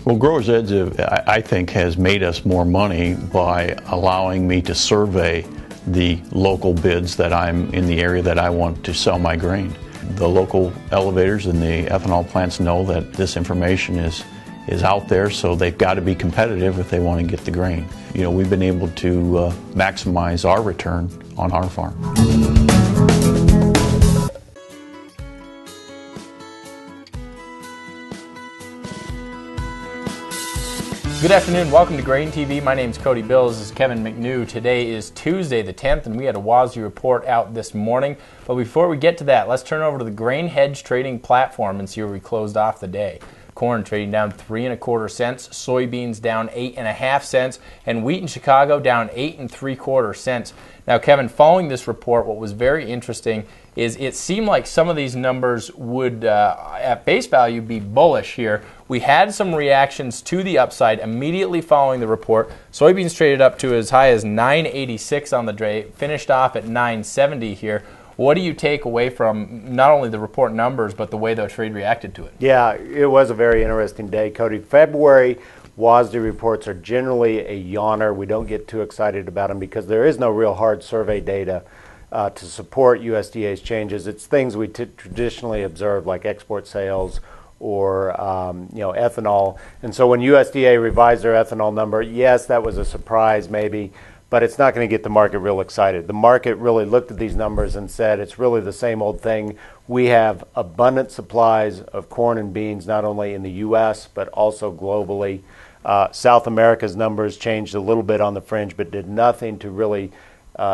Well, Growers Edge, I think, has made us more money by allowing me to survey the local bids that I'm in the area that I want to sell my grain. The local elevators and the ethanol plants know that this information is out there, so they've got to be competitive if they want to get the grain. You know, we've been able to maximize our return on our farm. Good afternoon, welcome to GrainTV. My name is Cody Bills, this is Kevin McNew. Today is Tuesday the 10th and we had a WASDE report out this morning. But before we get to that, let's turn over to the grain hedge trading platform and see where we closed off the day. Corn trading down 3 1/4 cents, soybeans down 8 1/2 cents, and wheat in Chicago down 8 3/4 cents. Now, Kevin, following this report, what was very interesting is it seemed like some of these numbers would, at face value, be bullish here. We had some reactions to the upside immediately following the report. Soybeans traded up to as high as 9.86 on the day, finished off at 9.70 here. What do you take away from not only the report numbers, but the way the trade reacted to it? Yeah, it was a very interesting day, Cody. February WASDE reports are generally a yawner. We don't get too excited about them because there is no real hard survey data to support USDA's changes. It's things we traditionally observe, like export sales or ethanol. And so when USDA revised their ethanol number, yes, that was a surprise maybe, but it's not going to get the market real excited. The market really looked at these numbers and said it's really the same old thing. We have abundant supplies of corn and beans, not only in the U.S., but also globally. South America's numbers changed a little bit on the fringe, but did nothing to really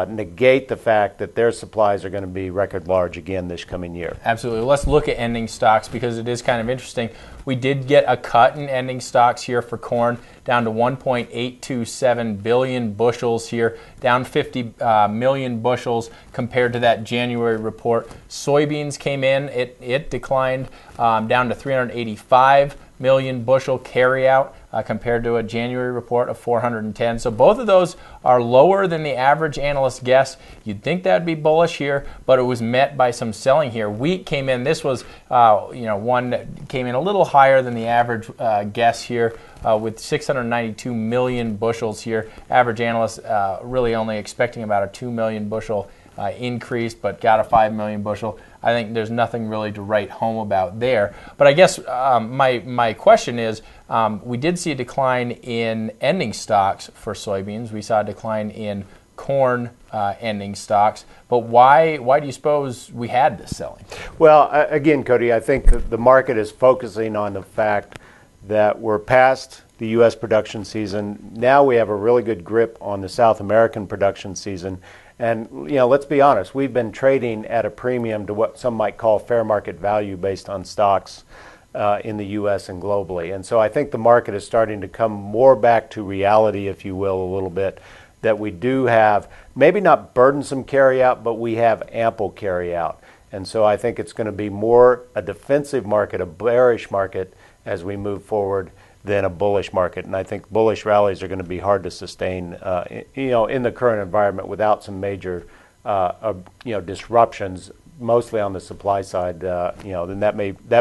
negate the fact that their supplies are going to be record large again this coming year. Absolutely. Let's look at ending stocks because it is kind of interesting. We did get a cut in ending stocks here for corn, down to 1.827 billion bushels here, down 50 million bushels compared to that January report. Soybeans came in, it declined down to 385 million bushel carryout compared to a January report of 410. So both of those are lower than the average analyst guess. You'd think that'd be bullish here, but it was met by some selling here. Wheat came in. This was one that came in a little higher than the average guess here with 692 million bushels here. Average analyst really only expecting about a 2 million bushel increase, but got a 5 million bushel. I think there's nothing really to write home about there. But I guess my question is, we did see a decline in ending stocks for soybeans. We saw a decline in corn ending stocks. But why do you suppose we had this selling? Well, again, Cody, I think the market is focusing on the fact that we're past the U.S. production season. Now we have a really good grip on the South American production season. And, let's be honest, we've been trading at a premium to what some might call fair market value based on stocks in the U.S. and globally. And so I think the market is starting to come more back to reality, if you will, a little bit, that we do have maybe not burdensome carryout, but we have ample carryout. And so I think it's going to be more a defensive market, a bearish market as we move forward than a bullish market. And I think bullish rallies are going to be hard to sustain, in the current environment without some major, disruptions, mostly on the supply side. Then that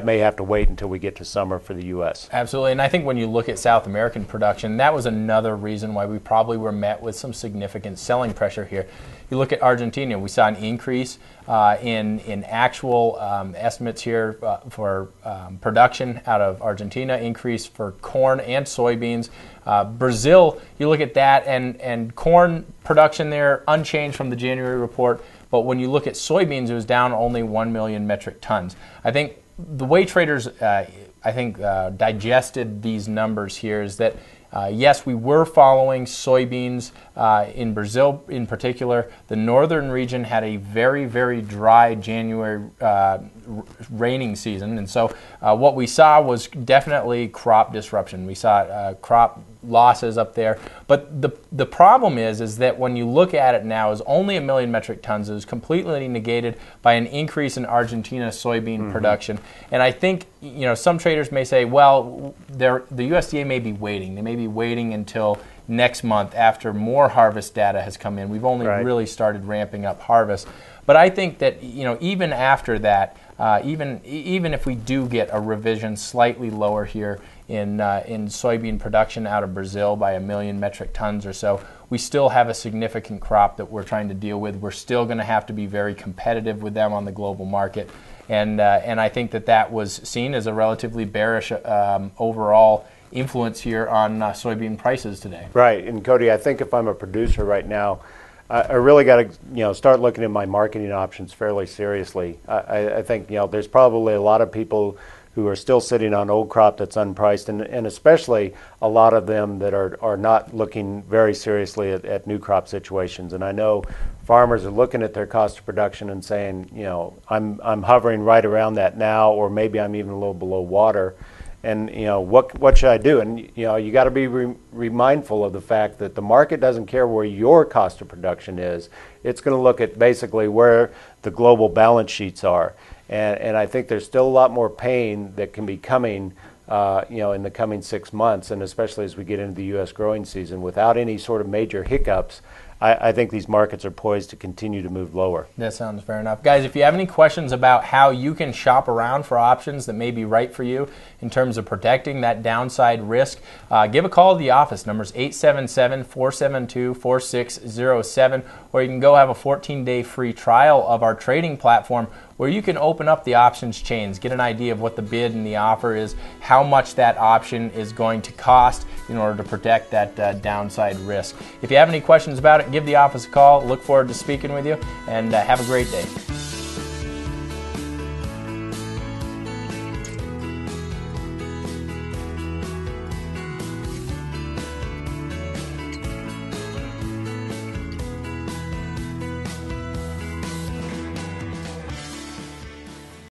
may have to wait until we get to summer for the U.S. Absolutely, and I think when you look at South American production, that was another reason why we probably were met with some significant selling pressure here. You look at Argentina, we saw an increase in actual estimates here for production out of Argentina, increase for corn and soybeans. Brazil, you look at that, and corn production there unchanged from the January report, but when you look at soybeans, it was down only 1 million metric tons. I think the way traders, digested these numbers here is that yes, we were following soybeans in Brazil in particular. The northern region had a very, very dry January raining season. And so what we saw was definitely crop disruption. We saw crop losses up there. But the problem is that when you look at it now, is only 1 million metric tons. It was completely negated by an increase in Argentina soybean production. And I think some traders may say, well, the USDA may be waiting. They may be waiting until next month after more harvest data has come in. We've only really started ramping up harvest. But I think that even after that, even if we do get a revision slightly lower here in soybean production out of Brazil by 1 million metric tons or so, we still have a significant crop that we're trying to deal with. We're still going to have to be very competitive with them on the global market, and I think that was seen as a relatively bearish overall influence here on soybean prices today. Right, and Cody, I think if I'm a producer right now, I really got to start looking at my marketing options fairly seriously. I think there's probably a lot of people who are still sitting on old crop that's unpriced, and especially a lot of them that are not looking very seriously at new crop situations. And I know farmers are looking at their cost of production and saying, I'm hovering right around that now, or maybe I'm even a little below water. And what should I do? And you got to be mindful of the fact that the market doesn't care where your cost of production is. It's going to look at basically where the global balance sheets are. And I think there's still a lot more pain that can be coming, in the coming 6 months, and especially as we get into the U.S. growing season, without any sort of major hiccups. I think these markets are poised to continue to move lower. That sounds fair enough. Guys, if you have any questions about how you can shop around for options that may be right for you in terms of protecting that downside risk, give a call to the office. Number's 877-472-4607, or you can go have a 14-day free trial of our trading platform where you can open up the options chains, get an idea of what the bid and the offer is, how much that option is going to cost in order to protect that downside risk. If you have any questions about it, give the office a call. Look forward to speaking with you, and have a great day.